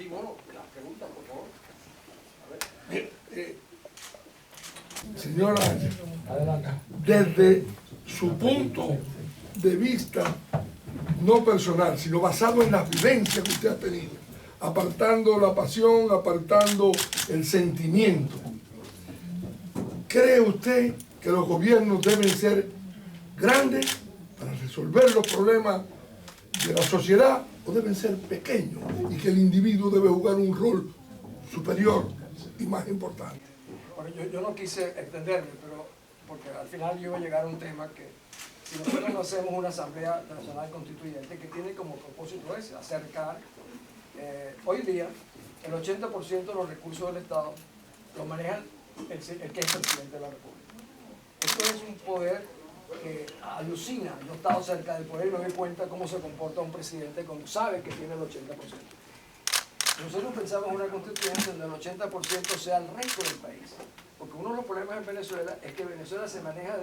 Sí, bueno, la pregunta, por favor. Señora, desde su punto de vista no personal, sino basado en las vivencias que usted ha tenido, apartando la pasión, apartando el sentimiento, ¿cree usted que los gobiernos deben ser grandes para resolver los problemas de la sociedad o deben ser pequeños y que el individuo debe jugar un rol superior y más importante? Bueno, yo no quise extenderme, pero porque al final yo iba a llegar a un tema que si nosotros no hacemos una Asamblea Nacional Constituyente que tiene como propósito ese, acercar, hoy día el 80% de los recursos del Estado lo maneja el que es presidente de la República. Esto es un poder que alucina. Yo he estado cerca del poder y me doy cuenta cómo se comporta un presidente cuando sabe que tiene el 80%. Nosotros pensamos en una constitución donde el 80% sea el resto del país. Porque uno de los problemas en Venezuela es que Venezuela se maneja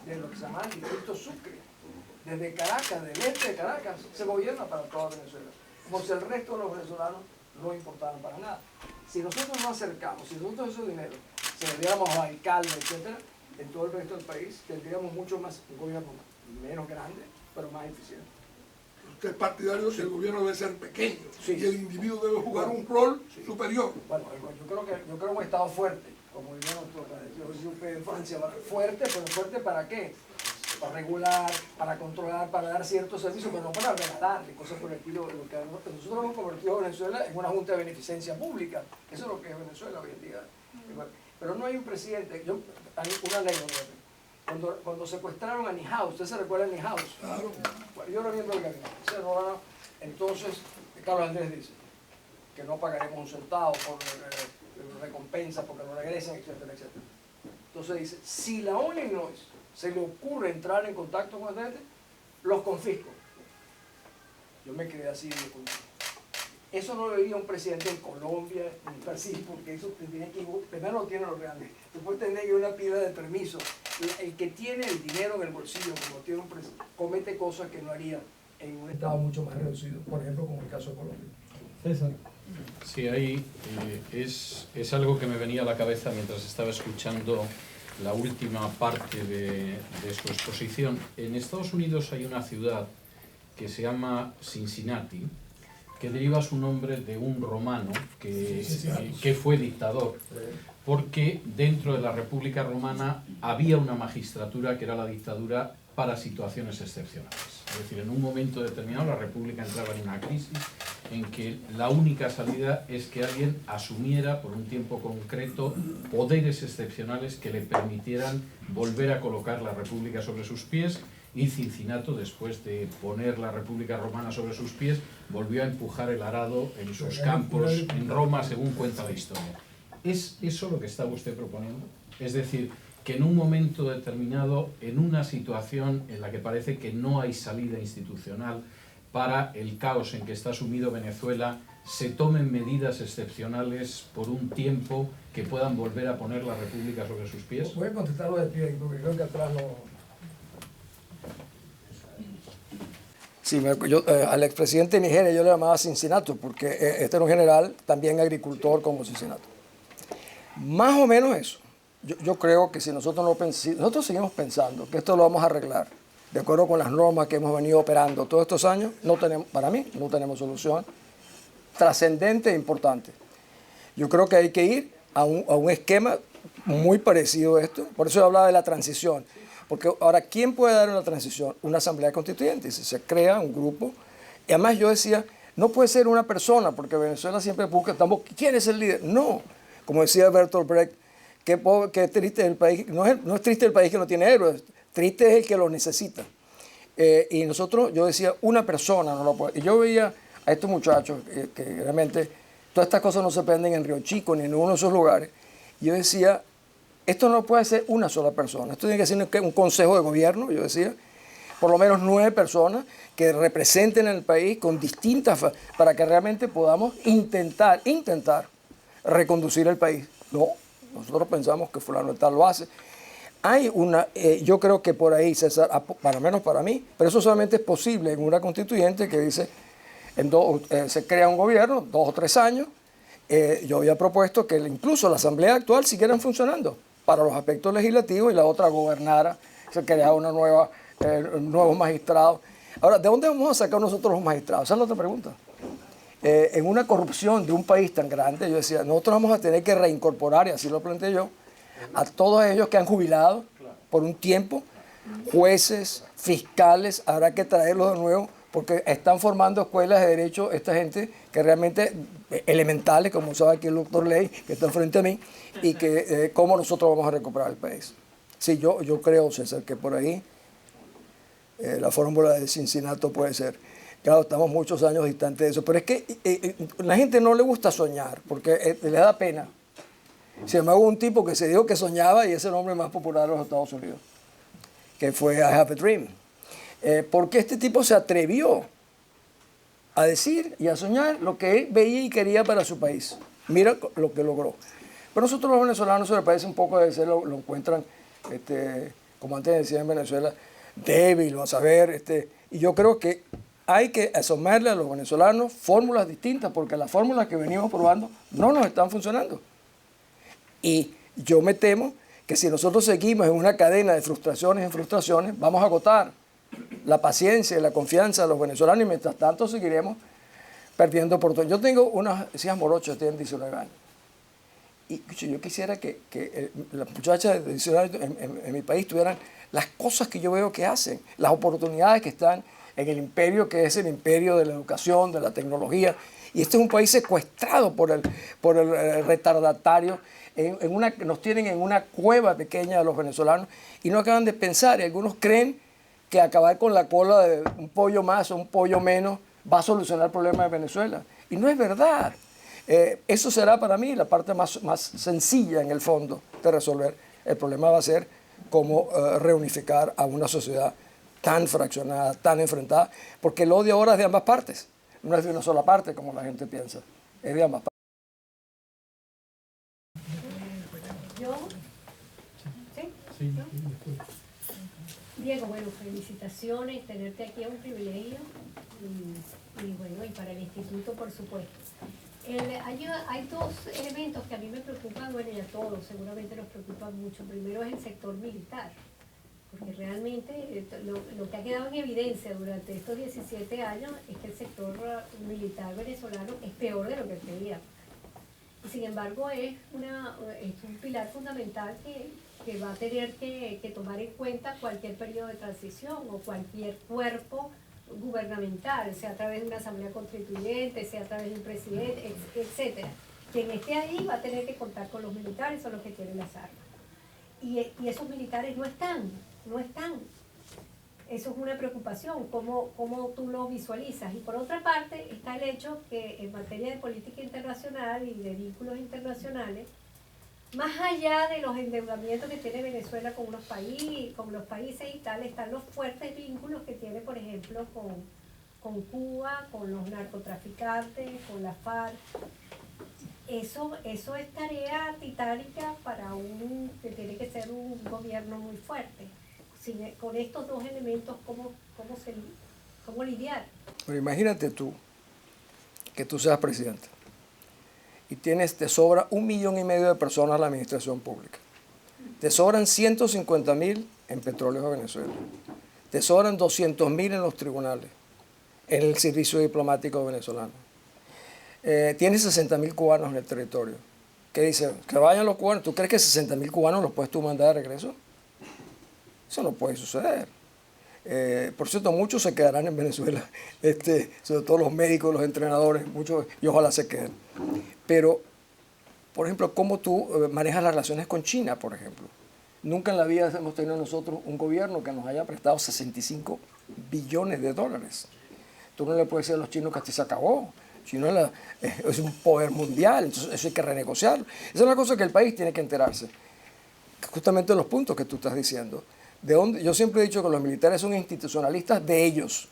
desde lo que se llama el distrito Sucre. Desde Caracas, del este de Caracas, se gobierna para toda Venezuela. Como si el resto de los venezolanos no importaran para nada. Si nosotros no acercamos, si nosotros esos dineros se lo diéramos a alcaldes, etc., en todo el resto del país tendríamos mucho más, un gobierno menos grande, pero más eficiente. Usted es partidario que el gobierno debe ser pequeño, sí, y el individuo debe jugar un rol superior. Bueno, yo creo un Estado fuerte, como diríamos en Francia, fuerte, pero fuerte ¿para qué? Para regular, para controlar, para dar ciertos servicios, pero no para regalarle cosas por el estilo. Lo que nosotros hemos convertido a Venezuela en una junta de beneficencia pública. Eso es lo que es Venezuela hoy en día. Pero no hay un presidente. Hay una anécdota. Cuando secuestraron a Nijaus, ¿usted se recuerda de Nijaus? Claro. Bueno, yo era miembro del gabinete. Entonces, Carlos Andrés dice que no pagaremos un centavo por recompensa, porque no regresen, etcétera, etcétera. Entonces dice, si la ONU se le ocurre entrar en contacto con la gente, los confisco. Yo me quedé así de contacto. Eso no lo veía un presidente en Colombia, en Brasil, porque eso tendría que, primero lo tienen los grandes, después tendría que ir una pila de permiso. El que tiene el dinero en el bolsillo, como tiene un presidente, comete cosas que no haría en un estado mucho más reducido, por ejemplo, como el caso de Colombia. César. Sí, ahí es algo que me venía a la cabeza mientras estaba escuchando la última parte de su exposición. En Estados Unidos hay una ciudad que se llama Cincinnati, que deriva su nombre de un romano que fue dictador, porque dentro de la República Romana había una magistratura que era la dictadura para situaciones excepcionales. Es decir, en un momento determinado la República entraba en una crisis en que la única salida es que alguien asumiera por un tiempo concreto poderes excepcionales que le permitieran volver a colocar la República sobre sus pies, y Cincinnato, después de poner la República Romana sobre sus pies, volvió a empujar el arado en sus campos en Roma, según cuenta la historia. ¿Es eso lo que estaba usted proponiendo? Es decir, que en un momento determinado, en una situación en la que parece que no hay salida institucional para el caos en que está sumido Venezuela, se tomen medidas excepcionales por un tiempo que puedan volver a poner la República sobre sus pies? Voy a contestarlo de pie, porque creo que atrás no... Sí, al expresidente de Nigeria yo le llamaba Cincinnato, porque este era un general, también agricultor como Cincinnato. Más o menos eso. Yo creo que si nosotros nosotros seguimos pensando que esto lo vamos a arreglar, de acuerdo con las normas que hemos venido operando todos estos años, para mí no tenemos solución trascendente e importante. Yo creo que hay que ir a un esquema muy parecido a esto. Por eso yo hablaba de la transición. Porque ahora, ¿quién puede dar una transición? Una asamblea constituyente. Si se crea un grupo. Y además yo decía, no puede ser una persona, porque Venezuela siempre busca, ¿quién es el líder? No. Como decía Bertolt Brecht, qué triste el país. No es triste el país que no tiene héroes, triste es el que los necesita. Y yo decía, una persona no lo puede. Y yo veía a estos muchachos que realmente todas estas cosas no se aprenden en Río Chico ni en uno de esos lugares. Y yo decía, esto no puede ser una sola persona. Esto tiene que ser un consejo de gobierno, yo decía, por lo menos 9 personas que representen el país con distintas, para que realmente podamos intentar reconducir el país. No, nosotros pensamos que fulano tal lo hace. Hay yo creo que por ahí, César, para menos para mí, pero eso solamente es posible en una constituyente que dice, se crea un gobierno, 2 o 3 años. Yo había propuesto que incluso la Asamblea actual siguieran funcionando para los aspectos legislativos y la otra gobernara, se creaba nuevos magistrados. Ahora, ¿de dónde vamos a sacar nosotros los magistrados? Esa es la otra pregunta. En una corrupción de un país tan grande, yo decía, nosotros vamos a tener que reincorporar, y así lo planteé yo, a todos ellos que han jubilado por un tiempo, jueces, fiscales, habrá que traerlos de nuevo, porque están formando escuelas de derecho esta gente que realmente elementales, como sabe aquí el doctor Ley, que está frente a mí, y que cómo nosotros vamos a recuperar el país. Sí, yo creo, César, que por ahí la fórmula de Cincinato puede ser. Claro, estamos muchos años distantes de eso, pero es que la gente no le gusta soñar, porque le da pena. Sin embargo, un tipo que se dijo que soñaba, y es el hombre más popular de los Estados Unidos, que fue I Have a Dream. Porque este tipo se atrevió a decir y a soñar lo que él veía y quería para su país. Mira lo que logró. Pero nosotros los venezolanos, se le parece un poco de ser, lo encuentran, como antes decía en Venezuela, débil, vas a ver. Y yo creo que hay que asomarle a los venezolanos fórmulas distintas, porque las fórmulas que venimos probando no nos están funcionando. Y yo me temo que si nosotros seguimos en una cadena de frustraciones en frustraciones, vamos a agotar la paciencia y la confianza de los venezolanos, y mientras tanto seguiremos perdiendo oportunidades. Yo tengo unas hijas morochas, tienen 19 años. Y yo quisiera que las muchachas de 19 años en mi país tuvieran las cosas que yo veo que hacen, las oportunidades que están en el imperio, que es el imperio de la educación, de la tecnología. Y este es un país secuestrado por el retardatario. Nos tienen en una cueva pequeña de los venezolanos y no acaban de pensar. Y algunos creen que acabar con la cola de un pollo más o un pollo menos va a solucionar el problema de Venezuela. Y no es verdad. Eso será para mí la parte más sencilla en el fondo de resolver. El problema va a ser cómo reunificar a una sociedad tan fraccionada, tan enfrentada, porque el odio ahora es de ambas partes. No es de una sola parte como la gente piensa, es de ambas partes. ¿Yo? ¿Sí? ¿No? Diego, bueno, felicitaciones, tenerte aquí es un privilegio y bueno, y para el instituto, por supuesto. Hay 2 elementos que a mí me preocupan, bueno, y a todos seguramente nos preocupan mucho. Primero es el sector militar, porque realmente lo que ha quedado en evidencia durante estos 17 años es que el sector militar venezolano es peor de lo que creíamos. Y sin embargo es un pilar fundamental que va a tener que tomar en cuenta cualquier periodo de transición o cualquier cuerpo gubernamental, sea a través de una asamblea constituyente, sea a través de un presidente, etc. Quien esté ahí va a tener que contar con los militares, son los que tienen las armas. Y esos militares no están. Eso es una preocupación, cómo tú lo visualizas. Y por otra parte está el hecho que en materia de política internacional y de vínculos internacionales, más allá de los endeudamientos que tiene Venezuela con los países y tal, están los fuertes vínculos que tiene, por ejemplo, con Cuba, con los narcotraficantes, con la FARC. Eso es tarea titánica para que tiene que ser un gobierno muy fuerte. Con estos 2 elementos, ¿cómo lidiar? Pero imagínate tú, que tú seas presidente y te sobra 1,5 millones de personas en la administración pública. Te sobran 150,000 en Petróleos de Venezuela. Te sobran 200,000 en los tribunales, en el servicio diplomático venezolano. Tienes 60,000 cubanos en el territorio. ¿Qué dice? Que vayan los cubanos. ¿Tú crees que 60,000 cubanos los puedes tú mandar de regreso? Eso no puede suceder. Por cierto, muchos se quedarán en Venezuela, sobre todo los médicos, los entrenadores, muchos, y ojalá se queden. Pero, por ejemplo, ¿cómo tú manejas las relaciones con China, por ejemplo? Nunca en la vida hemos tenido nosotros un gobierno que nos haya prestado 65 billones de dólares. Tú no le puedes decir a los chinos que hasta se acabó. China es un poder mundial, entonces eso hay que renegociarlo. Esa es una cosa que el país tiene que enterarse. Justamente los puntos que tú estás diciendo. Yo siempre he dicho que los militares son institucionalistas de ellos.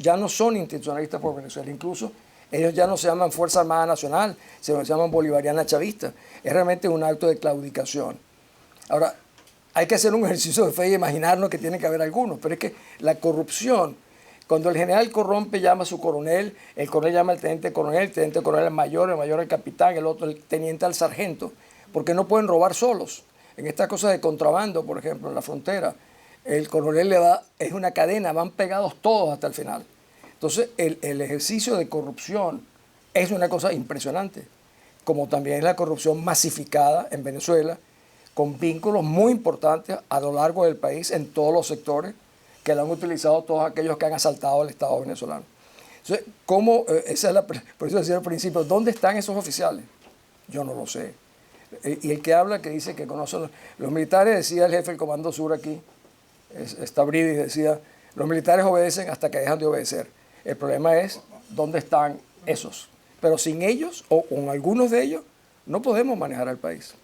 Ya no son institucionalistas por Venezuela. Incluso ellos ya no se llaman Fuerza Armada Nacional, se llaman Bolivariana Chavista. Es realmente un acto de claudicación. Ahora, hay que hacer un ejercicio de fe y imaginarnos que tiene que haber algunos, pero es que la corrupción Cuando el general corrompe, llama a su coronel, el coronel llama al teniente coronel, el teniente coronel al mayor, el mayor al capitán, el otro el teniente al sargento, porque no pueden robar solos. En estas cosas de contrabando, por ejemplo, en la frontera, el coronel le da, es una cadena, van pegados todos hasta el final. Entonces, el ejercicio de corrupción es una cosa impresionante, como también es la corrupción masificada en Venezuela, con vínculos muy importantes a lo largo del país, en todos los sectores, que lo han utilizado todos aquellos que han asaltado al Estado venezolano. Entonces, ¿cómo? Esa es por eso decía al principio, ¿dónde están esos oficiales? Yo no lo sé. Y el que habla, que dice que conoce los militares, decía el jefe del Comando Sur aquí, Stavridis, decía, los militares obedecen hasta que dejan de obedecer. El problema es dónde están esos. Pero sin ellos, o con algunos de ellos, no podemos manejar al país.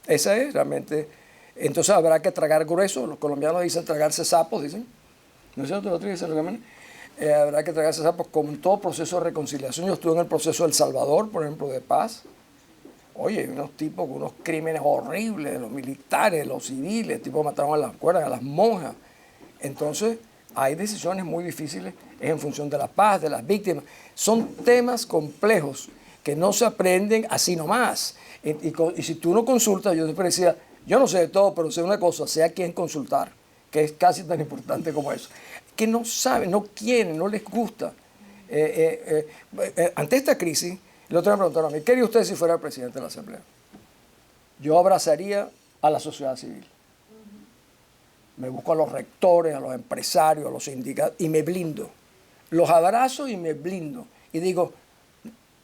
Esa es realmente. Entonces habrá que tragar grueso. Los colombianos dicen tragarse sapos, dicen. ¿No es cierto? Los otros dicen lo que menos. Habrá que tragarse sapos como en todo proceso de reconciliación. Yo estuve en el proceso de El Salvador, por ejemplo, de paz. Oye, unos tipos con unos crímenes horribles, los militares, los civiles, tipos mataron a las cuerdas, a las monjas. Entonces, hay decisiones muy difíciles, es en función de la paz, de las víctimas. Son temas complejos que no se aprenden así nomás. Y si tú no consultas, yo siempre decía, yo no sé de todo, pero sé una cosa, sé a quién consultar, que es casi tan importante como eso. Que no saben, no quieren, no les gusta. Ante esta crisis, el otro me preguntaron a mí, ¿qué haría usted si fuera el presidente de la Asamblea? Yo abrazaría a la sociedad civil. Me busco a los rectores, a los empresarios, a los sindicatos y me blindo. Los abrazo y me blindo. Y digo,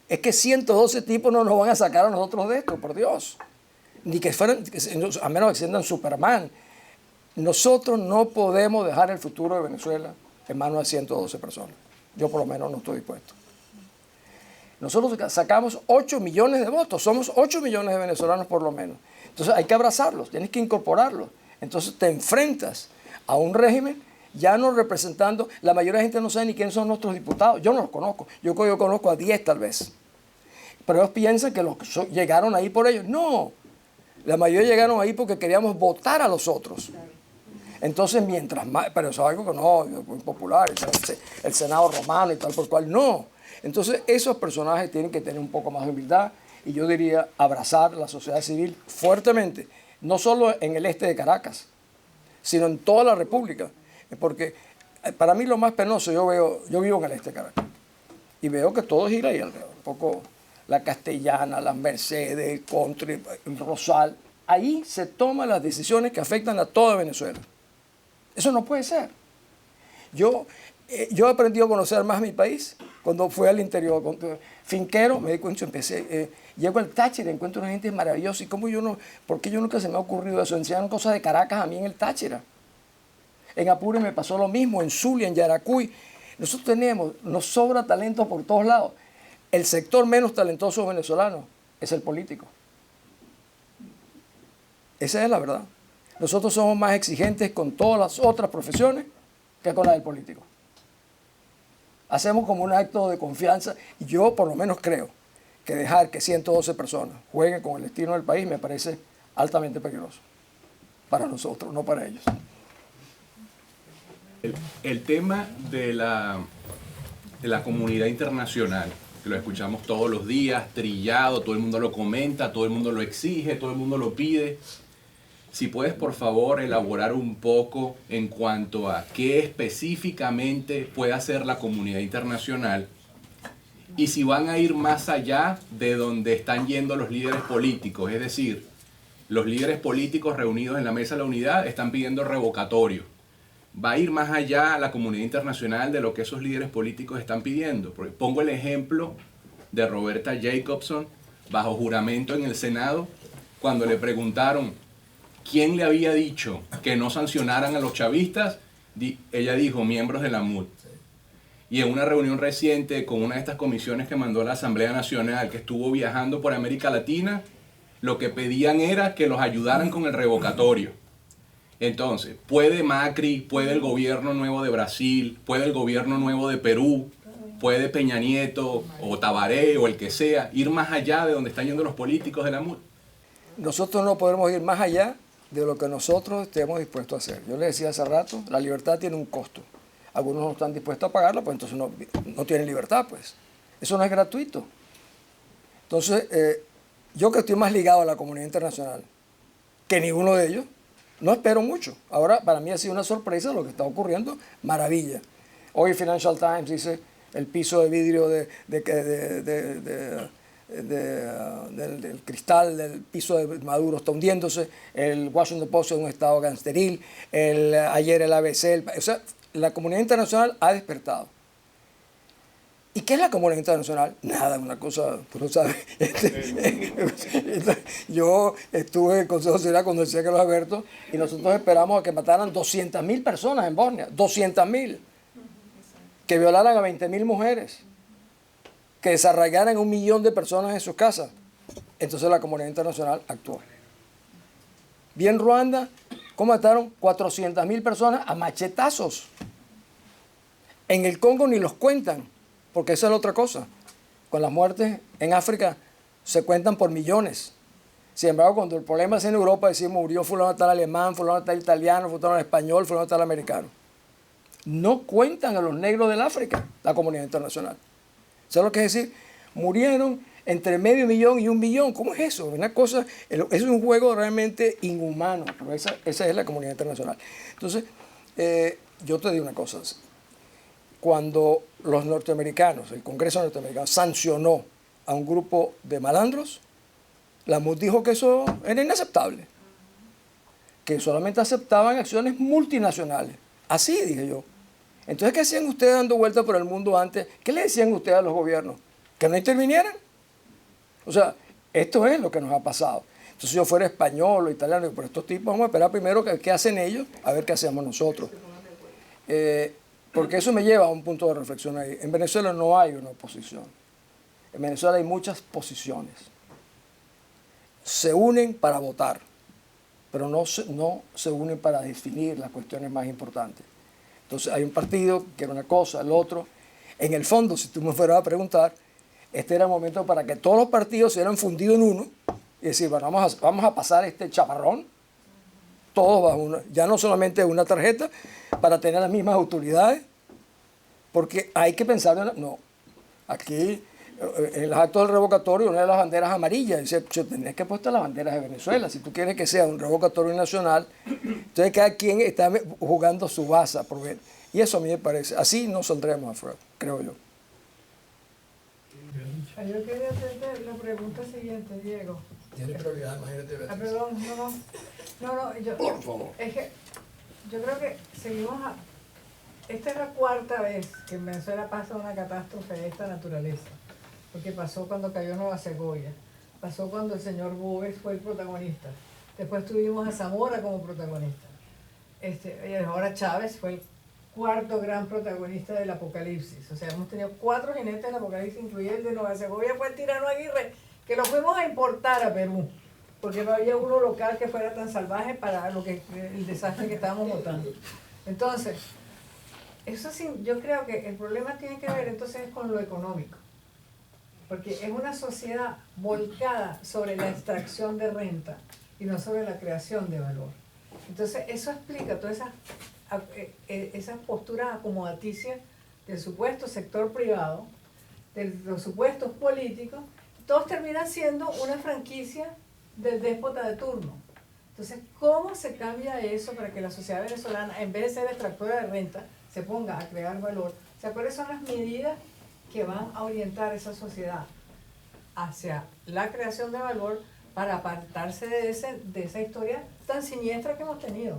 es que 112 tipos no nos van a sacar a nosotros de esto, por Dios. Ni que fueran, a menos que sientan Superman. Nosotros no podemos dejar el futuro de Venezuela en manos de 112 personas. Yo por lo menos no estoy dispuesto. Nosotros sacamos 8 millones de votos, somos 8 millones de venezolanos por lo menos. Entonces hay que abrazarlos, tienes que incorporarlos. Entonces te enfrentas a un régimen ya no representando, la mayoría de la gente no sabe ni quiénes son nuestros diputados, yo no los conozco, yo conozco a 10 tal vez. Pero ellos piensan que llegaron ahí por ellos. No, la mayoría llegaron ahí porque queríamos votar a los otros. Entonces, mientras más, pero eso es algo que no, es muy popular, el Senado romano y tal por cual, no. Entonces, esos personajes tienen que tener un poco más de humildad y yo diría abrazar la sociedad civil fuertemente, no solo en el este de Caracas, sino en toda la República. Porque para mí lo más penoso, yo vivo en el este de Caracas y veo que todo gira ahí alrededor, un poco la Castellana, las Mercedes, el Country, el Rosal. Ahí se toman las decisiones que afectan a toda Venezuela. Eso no puede ser. Yo he aprendido a conocer más mi país cuando fui al interior. Finquero, me di cuenta, llego al Táchira, encuentro una gente maravillosa. ¿Y por qué yo nunca se me ha ocurrido eso? Enseñaron cosas de Caracas a mí en el Táchira. En Apure me pasó lo mismo, en Zulia, en Yaracuy. Nosotros nos sobra talento por todos lados. El sector menos talentoso venezolano es el político. Esa es la verdad. Nosotros somos más exigentes con todas las otras profesiones que con la del político. Hacemos como un acto de confianza y yo por lo menos creo que dejar que 112 personas jueguen con el destino del país me parece altamente peligroso. Para nosotros, no para ellos. El tema de la comunidad internacional, que lo escuchamos todos los días, trillado, todo el mundo lo comenta, todo el mundo lo exige, todo el mundo lo pide. Si puedes, por favor, elaborar un poco en cuanto a qué específicamente puede hacer la comunidad internacional y si van a ir más allá de donde están yendo los líderes políticos. Es decir, los líderes políticos reunidos en la Mesa de la Unidad están pidiendo revocatorio. Va a ir más allá la comunidad internacional de lo que esos líderes políticos están pidiendo. Pongo el ejemplo de Roberta Jacobson bajo juramento en el Senado cuando le preguntaron quién le había dicho que no sancionaran a los chavistas. Ella dijo miembros de la MUD. Y en una reunión reciente con una de estas comisiones que mandó la Asamblea Nacional, que estuvo viajando por América Latina, lo que pedían era que los ayudaran con el revocatorio. Entonces, puede Macri, puede el gobierno nuevo de Brasil, puede el gobierno nuevo de Perú, puede Peña Nieto o Tabaré o el que sea, ir más allá de donde están yendo los políticos de la MUD. Nosotros no podemos ir más allá de lo que nosotros estemos dispuestos a hacer. Yo les decía hace rato, la libertad tiene un costo. algunos no están dispuestos a pagarla, pues entonces no tienen libertad, pues. Eso no es gratuito. Entonces, yo que estoy más ligado a la comunidad internacional que ninguno de ellos, no espero mucho. Ahora, para mí ha sido una sorpresa lo que está ocurriendo, maravilla. Hoy Financial Times dice el piso de vidrio del cristal del piso de Maduro está hundiéndose, el Washington Post es un estado gangsteril, ayer el ABC, o sea, la comunidad internacional ha despertado. ¿Y qué es la comunidad internacional? Nada, una cosa, tú lo sabes. Yo estuve en el Consejo de Seguridad cuando decía que los Alberto y nosotros esperamos a que mataran 200.000 personas en Bosnia, 200.000, que violaran a 20.000 mujeres, que desarraigaran 1 millón de personas en sus casas. Entonces la comunidad internacional actuó. Bien Ruanda, ¿cómo mataron 400.000 personas a machetazos? En el Congo ni los cuentan. Porque esa es la otra cosa. Con las muertes en África se cuentan por millones. Sin embargo, cuando el problema es en Europa, decimos murió fulano tal alemán, fulano tal italiano, fulano tal español, fulano tal americano. No cuentan a los negros del África, la comunidad internacional. ¿Sabes lo que es decir? Murieron entre 500.000 y 1 millón. ¿Cómo es eso? Una cosa, es un juego realmente inhumano, pero esa es la comunidad internacional. Entonces, yo te digo una cosa. Cuando los norteamericanos, el Congreso norteamericano, sancionó a un grupo de malandros, la MUD dijo que eso era inaceptable, que solamente aceptaban acciones multinacionales. Así dije yo. Entonces, ¿qué hacían ustedes dando vueltas por el mundo antes? ¿Qué le decían ustedes a los gobiernos? ¿Que no intervinieran? O sea, esto es lo que nos ha pasado. Entonces, si yo fuera español o italiano, por estos tipos, vamos a esperar primero qué hacen ellos, a ver qué hacemos nosotros. Porque eso me lleva a un punto de reflexión ahí. En Venezuela no hay una oposición. En Venezuela hay muchas posiciones. Se unen para votar, pero no se unen para definir las cuestiones más importantes. Entonces hay un partido que quiere una cosa, el otro. En el fondo, si tú me fueras a preguntar, este era el momento para que todos los partidos se hubieran fundido en uno y decir, bueno, vamos a pasar este chaparrón, todos bajo una, ya no solamente una tarjeta, para tener las mismas autoridades, porque hay que pensar, no, aquí en el acto del revocatorio una de las banderas amarillas, dice, tenés que poner las banderas de Venezuela, si tú quieres que sea un revocatorio nacional, entonces cada quien está jugando su baza, y eso a mí me parece, así no saldremos afuera, creo yo. Yo quería hacerte la pregunta siguiente, Diego. Tiene prioridad, imagínate. Perdón, Por favor. Es que yo creo que esta es la 4ª vez que en Venezuela pasa una catástrofe de esta naturaleza, porque pasó cuando cayó Nueva Segovia, pasó cuando el señor Bóves fue el protagonista, después tuvimos a Zamora como protagonista, y ahora Chávez fue el 4º gran protagonista del apocalipsis. O sea, hemos tenido 4 jinetes del apocalipsis, incluido el de Nueva Segovia, fue el tirano Aguirre, que lo fuimos a importar a Perú, porque no había uno local que fuera tan salvaje para el desastre que estábamos votando. Entonces, eso sí, yo creo que el problema tiene que ver entonces con lo económico, porque es una sociedad volcada sobre la extracción de renta y no sobre la creación de valor. Entonces, eso explica todas esas posturas acomodaticias del supuesto sector privado, de los supuestos políticos, todos terminan siendo una franquicia del déspota de turno. Entonces, ¿cómo se cambia eso para que la sociedad venezolana, en vez de ser extractora de renta, se ponga a crear valor? O sea, ¿cuáles son las medidas que van a orientar esa sociedad hacia la creación de valor para apartarse de esa historia tan siniestra que hemos tenido?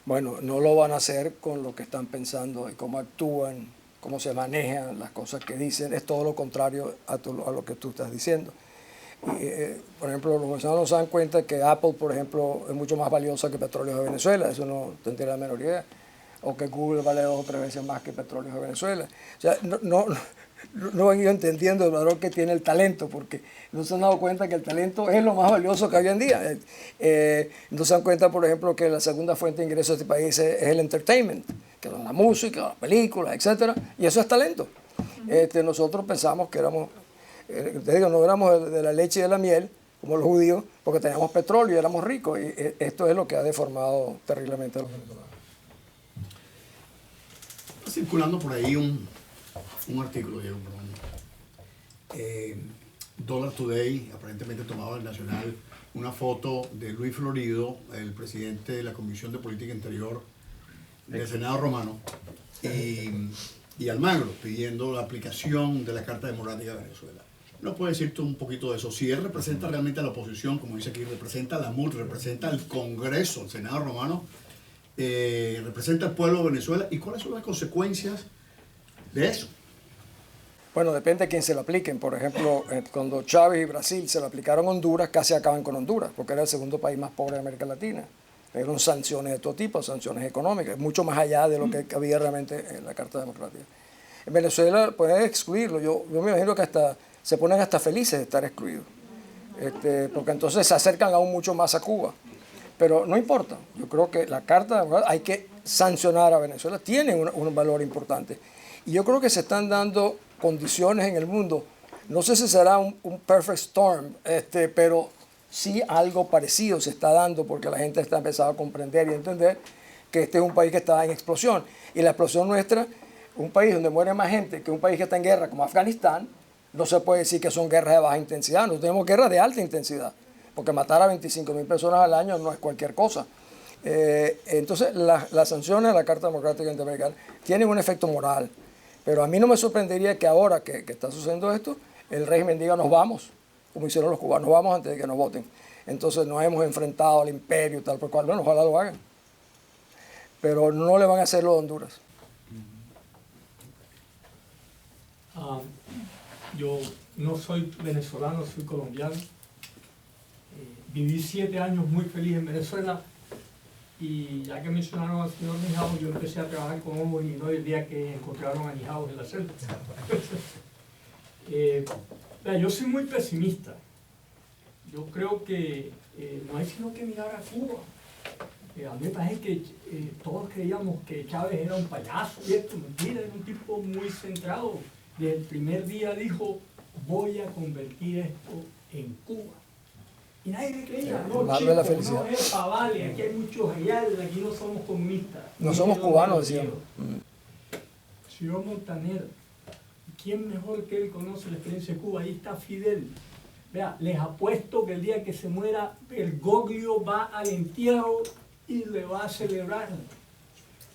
Bueno, no lo van a hacer con lo que están pensando y cómo actúan, cómo se manejan, las cosas que dicen. Es todo lo contrario a lo que tú estás diciendo. Por ejemplo, los venezolanos no se dan cuenta que Apple, por ejemplo, es mucho más valiosa que Petróleos de Venezuela. Eso no tendría la menor idea. O que Google vale 2 o 3 veces más que Petróleos de Venezuela. O sea, no han ido entendiendo el valor que tiene el talento, porque no se han dado cuenta que el talento es lo más valioso que hay hoy en día. No se dan cuenta, por ejemplo, que la segunda fuente de ingresos de este país es el entertainment, que es la música, las películas, etc. Y eso es talento. Nosotros pensamos que éramos, te digo, no éramos de la leche y de la miel, como los judíos, porque teníamos petróleo y éramos ricos. Y esto es lo que ha deformado terriblemente a los venezolanos. circulando por ahí un artículo, Diego, Dollar Today, aparentemente tomado del Nacional, una foto de Luis Florido, el presidente de la Comisión de Política Interior del Senado romano, y Almagro, pidiendo la aplicación de la Carta Democrática de Venezuela. ¿No puede decirte un poquito de eso? Si él representa realmente a la oposición, como dice aquí, representa a la MUD, representa al Congreso, el Senado romano, representa al pueblo de Venezuela, ¿y cuáles son las consecuencias de eso? Bueno, depende de quién se lo apliquen. Por ejemplo, cuando Chávez y Brasil se lo aplicaron a Honduras, casi acaban con Honduras, porque era el segundo país más pobre de América Latina. Eran sanciones de todo tipo, sanciones económicas, mucho más allá de lo que había realmente en la Carta Democrática. En Venezuela pueden excluirlo. Yo me imagino que hasta se ponen hasta felices de estar excluidos, porque entonces se acercan aún mucho más a Cuba. Pero no importa, yo creo que la Carta Democrática hay que sancionar a Venezuela, tiene un valor importante. Y yo creo que se están dando condiciones en el mundo, no sé si será un perfect storm, pero sí algo parecido se está dando porque la gente está empezando a comprender y entender que este es un país que está en explosión. Y la explosión nuestra, un país donde muere más gente que un país que está en guerra como Afganistán, no se puede decir que son guerras de baja intensidad, nosotros tenemos guerras de alta intensidad, porque matar a 25.000 personas al año no es cualquier cosa. Entonces las sanciones de la Carta Democrática Interamericana tienen un efecto moral. Pero a mí no me sorprendería que ahora que está sucediendo esto, el régimen diga nos vamos, como hicieron los cubanos, nos vamos antes de que nos voten. Entonces nos hemos enfrentado al imperio, tal por cual. Bueno, ojalá lo hagan. Pero no le van a hacerlo a Honduras. Yo no soy venezolano, soy colombiano. Viví 7 años muy feliz en Venezuela. Y ya que mencionaron al señor Nijao, yo empecé a trabajar con Homo Illinois el día que encontraron a Nijao en la celda. Yo soy muy pesimista. Yo creo que no hay sino que mirar a Cuba. A mí me parece que todos creíamos que Chávez era un payaso y esto, mentira, era un tipo muy centrado. Desde el primer día dijo, voy a convertir esto en Cuba. Y nadie le creía, no, chicos, no es vale, aquí hay muchos reales, aquí no somos comunistas. No somos cubanos, decíamos. Señor Montaner, ¿quién mejor que él conoce la experiencia de Cuba? Ahí está Fidel. Vea, les apuesto que el día que se muera, Bergoglio va al entierro y le va a celebrar.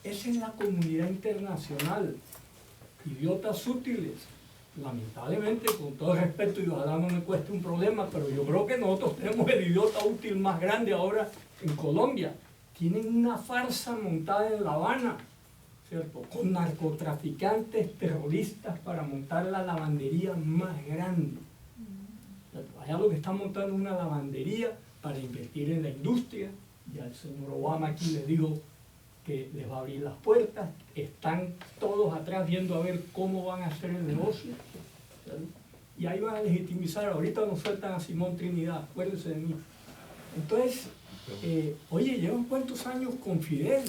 Esa es la comunidad internacional. Idiotas útiles. Lamentablemente, con todo respeto, y ojalá no me cueste un problema, pero yo creo que nosotros tenemos el idiota útil más grande ahora en Colombia. Tienen una farsa montada en La Habana, ¿cierto? Con narcotraficantes, terroristas para montar la lavandería más grande. Allá lo que están montando es una lavandería para invertir en la industria. Ya el señor Obama aquí les dijo que les va a abrir las puertas, están todos atrás viendo a ver cómo van a hacer el negocio, ¿sabes? Y ahí van a legitimizar, ahorita nos sueltan a Simón Trinidad, acuérdense de mí. Entonces, oye, llevan cuántos años con Fidel.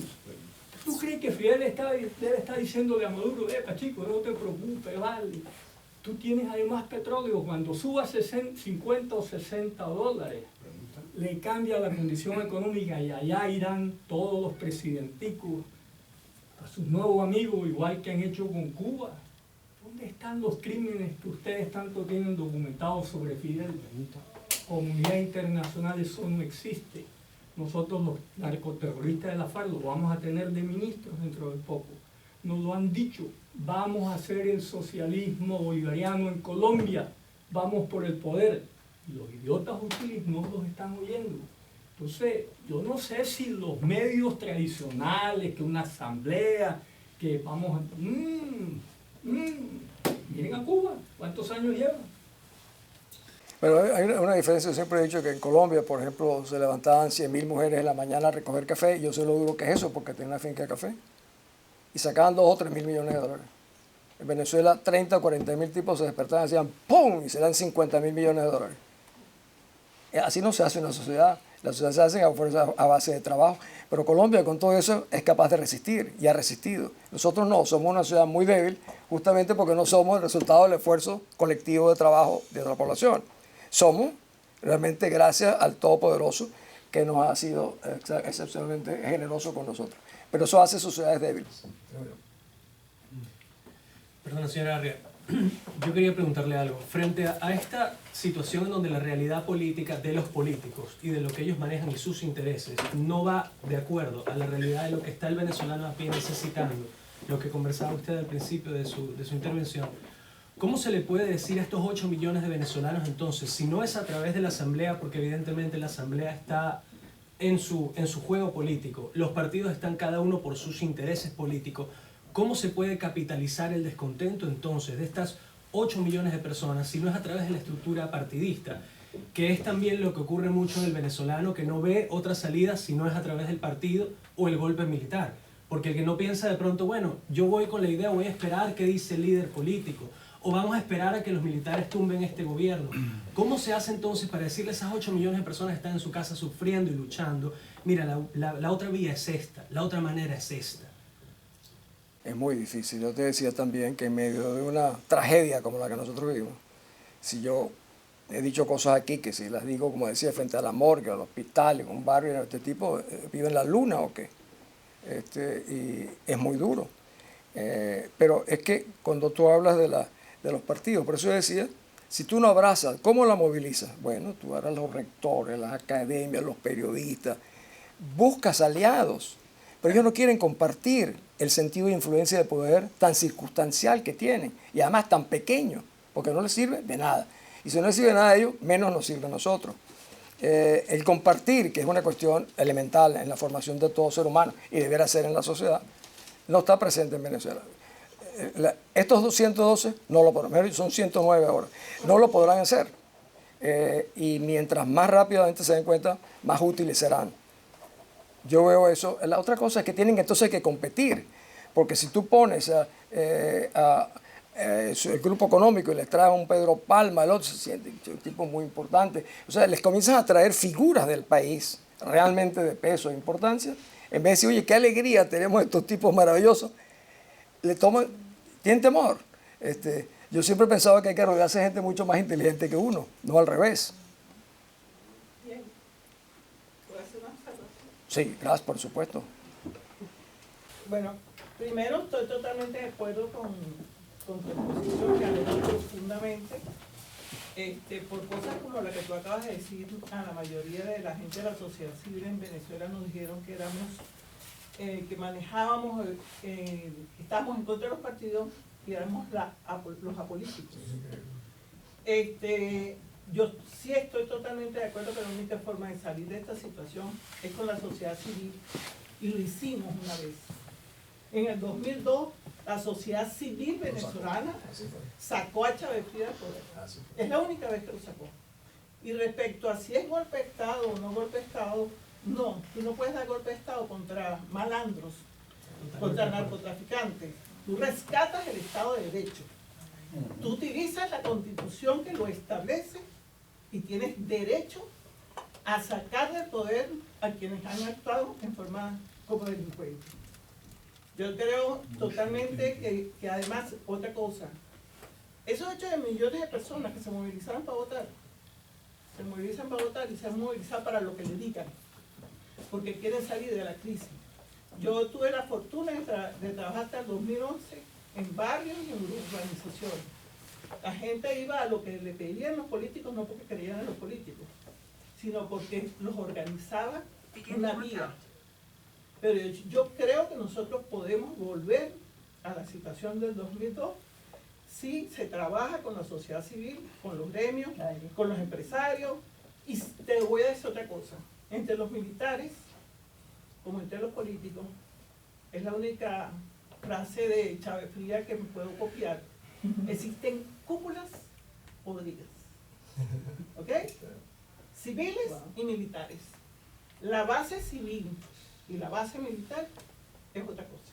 ¿Tú crees que Fidel debe estar diciéndole a Maduro, chico, no te preocupes, vale? Tú tienes además petróleo, cuando suba 50 o 60 dólares, le cambia la condición económica y allá irán todos los presidenticos a sus nuevos amigos, igual que han hecho con Cuba. ¿Dónde están los crímenes que ustedes tanto tienen documentados sobre Fidel? Comunidad internacional, eso no existe. Nosotros los narcoterroristas de la FARC los vamos a tener de ministros dentro de poco. Nos lo han dicho, vamos a hacer el socialismo bolivariano en Colombia, vamos por el poder. Y los idiotas útiles no los están oyendo. Entonces, yo no sé si los medios tradicionales, que una asamblea, que vamos a... miren a Cuba, ¿cuántos años llevan? Pero hay una diferencia, yo siempre he dicho que en Colombia, por ejemplo, se levantaban 100.000 mujeres en la mañana a recoger café, y yo se lo digo que es eso, porque tienen una finca de café, y sacaban 2 o 3 mil millones de dólares. En Venezuela, 30 o 40 mil tipos se despertaban y decían ¡pum! Y se dan 50.000 millones de dólares. Así no se hace una sociedad. La sociedad se hace a base de trabajo. Pero Colombia, con todo eso, es capaz de resistir y ha resistido. Nosotros no, somos una sociedad muy débil, justamente porque no somos el resultado del esfuerzo colectivo de trabajo de la población. Somos realmente gracias al Todopoderoso, que nos ha sido excepcionalmente generoso con nosotros. Pero eso hace sociedades débiles. Perdón, señora Arriaga. Yo quería preguntarle algo. Frente a esta situación en donde la realidad política de los políticos y de lo que ellos manejan y sus intereses no va de acuerdo a la realidad de lo que está el venezolano a pie necesitando, lo que conversaba usted al principio de su intervención, ¿cómo se le puede decir a estos 8 millones de venezolanos entonces, si no es a través de la Asamblea, porque evidentemente la Asamblea está en su juego político, los partidos están cada uno por sus intereses políticos, ¿cómo se puede capitalizar el descontento entonces de estas 8 millones de personas si no es a través de la estructura partidista? Que es también lo que ocurre mucho en el venezolano, que no ve otra salida si no es a través del partido o el golpe militar. Porque el que no piensa de pronto, bueno, yo voy con la idea, voy a esperar qué dice el líder político, o vamos a esperar a que los militares tumben este gobierno. ¿Cómo se hace entonces para decirle a esas 8 millones de personas que están en su casa sufriendo y luchando, mira, la otra vía es esta, la otra manera es esta? Es muy difícil. Yo te decía también que en medio de una tragedia como la que nosotros vivimos, si yo he dicho cosas aquí que si las digo, como decía, frente a la morgue, al hospital, en un barrio de este tipo, ¿vive en la luna o qué? Y es muy duro. Pero es que cuando tú hablas de los partidos, por eso yo decía, si tú no abrazas, ¿cómo la movilizas? Bueno, tú agarras los rectores, las academias, los periodistas, buscas aliados, pero ellos no quieren compartir el sentido de influencia de poder tan circunstancial que tienen y además tan pequeño, porque no les sirve de nada. Y si no les sirve de nada a ellos, menos nos sirve a nosotros. El compartir, que es una cuestión elemental en la formación de todo ser humano y deberá ser en la sociedad, no está presente en Venezuela. Estos 212 no lo podrán, son 109 ahora, no lo podrán hacer. Y mientras más rápidamente se den cuenta, más útiles serán. Yo veo eso. La otra cosa es que tienen entonces que competir, porque si tú pones el grupo económico y les traes a un Pedro Palma, el otro se siente un tipo muy importante, o sea, les comienzan a traer figuras del país realmente de peso e importancia, en vez de decir, oye, qué alegría, tenemos estos tipos maravillosos, tienen temor. Yo siempre he pensado que hay que rodearse de gente mucho más inteligente que uno, no al revés. Sí, gracias, por supuesto. Bueno, primero estoy totalmente de acuerdo con tu exposición, que anhelo profundamente, por cosas como la que tú acabas de decir. A la mayoría de la gente de la sociedad civil en Venezuela nos dijeron que éramos, que manejábamos, estábamos en contra de los partidos y éramos los apolíticos. Yo sí estoy totalmente de acuerdo que la única forma de salir de esta situación es con la sociedad civil, y lo hicimos una vez. En el 2002, la sociedad civil venezolana sacó a Chávez Frías del poder. Es la única vez que lo sacó. Y respecto a si es golpe de Estado o no golpe de Estado, no, tú no puedes dar golpe de Estado contra malandros, contra narcotraficantes. Tú rescatas el Estado de Derecho. Tú utilizas la Constitución que lo establece y tienes derecho a sacar del poder a quienes han actuado en forma como delincuentes. Yo creo totalmente que además, otra cosa, esos 8 millones de personas que se movilizaron para votar, se movilizan para votar y se han movilizado para lo que le digan, porque quieren salir de la crisis. Yo tuve la fortuna de trabajar hasta el 2011 en barrios y en urbanizaciones. La gente iba a lo que le pedían los políticos, no porque creían en los políticos, sino porque los organizaba una vía. Pero yo creo que nosotros podemos volver a la situación del 2002 si se trabaja con la sociedad civil, con los gremios, con los empresarios. Y te voy a decir otra cosa, entre los militares como entre los políticos, es la única frase de Chávez Frías que me puedo copiar. Existen cúpulas podridas, ¿ok? Civiles y militares. La base civil y la base militar es otra cosa.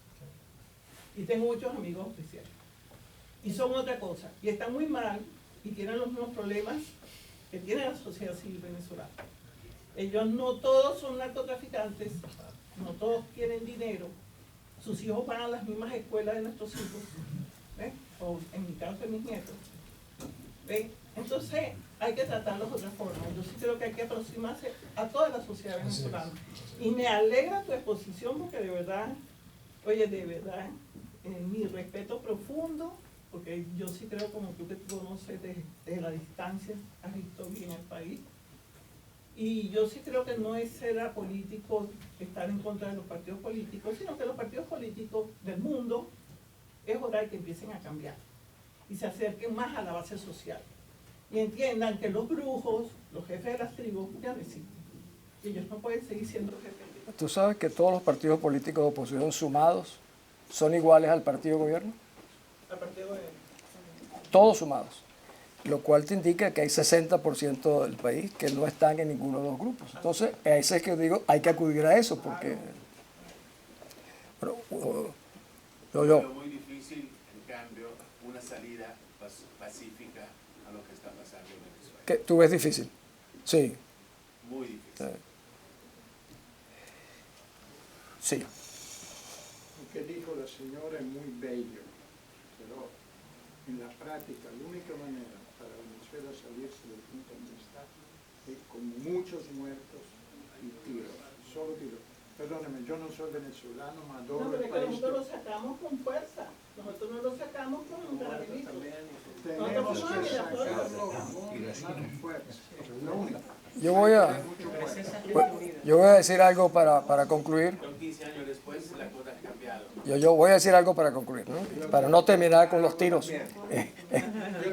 Y tengo muchos amigos oficiales. Y son otra cosa. Y están muy mal y tienen los mismos problemas que tiene la sociedad civil venezolana. Ellos no todos son narcotraficantes, no todos tienen dinero. Sus hijos van a las mismas escuelas de nuestros hijos, ¿ves? O en mi caso de mis nietos. ¿Ves? Entonces hay que tratarlos de otra forma. Yo sí creo que hay que aproximarse a toda la sociedad venezolana. Y me alegra tu exposición porque de verdad, oye, de verdad, mi respeto profundo porque yo sí creo, como tú que tú conoces desde la distancia, has visto bien el país. Y yo sí creo que no es ser apolítico, estar en contra de los partidos políticos, sino que los partidos políticos del mundo es hora de que empiecen a cambiar y se acerquen más a la base social y entiendan que los brujos, los jefes de las tribus, ya no existen. Y ellos no pueden seguir siendo jefes. ¿Tú sabes que todos los partidos políticos de oposición sumados son iguales al partido de gobierno? ¿Al partido de gobierno? Todos sumados. Lo cual te indica que hay 60% del país que no están en ninguno de los grupos. Entonces, a ese es que digo, hay que acudir a eso, porque... Bueno, Pero muy difícil, en cambio, una salida pacífica a lo que está pasando en Venezuela. ¿Qué? ¿Tú ves difícil? Sí. Muy difícil. Sí. Lo que dijo la señora es muy bello, pero en la práctica la única manera para Venezuela salirse del punto en que está es con muchos muertos y tiros, solo tiros. Perdóname, yo no soy venezolano, me adoro No, pero el es que país. nosotros lo sacamos con fuerza, nosotros no lo sacamos con un granito. Tenemos que sacarlo con fuerza, es lo único. Yo voy a decir algo para concluir. 15 años después, la cosa ha cambiado. Yo voy a decir algo para concluir, ¿no? Para no terminar con los tiros. Yo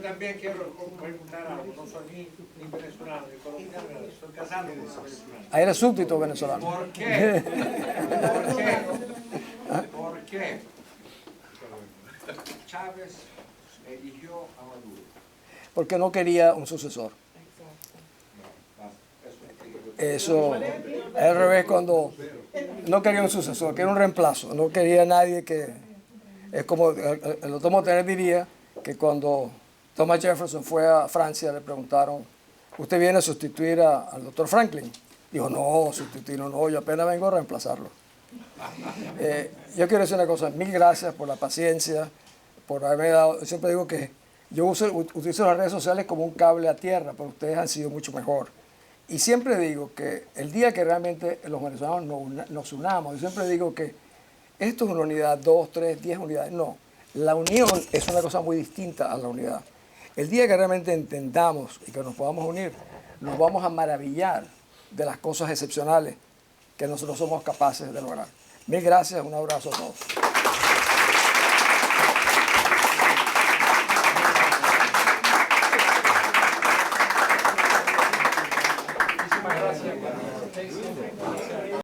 también quiero preguntar algo, no soy ni venezolano ni colombiano, estoy casado con una venezolana. Ahí eres súbdito venezolano. ¿Por qué? ¿Por qué? ¿Por qué Chávez eligió a Maduro? Porque no quería un sucesor. Eso, al revés, cuando no quería un sucesor, quería un reemplazo, no quería nadie que... Es como el doctor Montaner diría que cuando Thomas Jefferson fue a Francia le preguntaron, ¿usted viene a sustituir al doctor Franklin? Dijo, no, sustituirlo no, yo apenas vengo a reemplazarlo. Yo quiero decir una cosa, mil gracias por la paciencia, por haberme dado, siempre digo que yo utilizo las redes sociales como un cable a tierra, pero ustedes han sido mucho mejor. Y siempre digo que el día que realmente los venezolanos nos unamos, yo siempre digo que esto es una unidad, 2, 3, 10 unidades. No, la unión es una cosa muy distinta a la unidad. El día que realmente entendamos y que nos podamos unir, nos vamos a maravillar de las cosas excepcionales que nosotros somos capaces de lograr. Mil gracias, un abrazo a todos.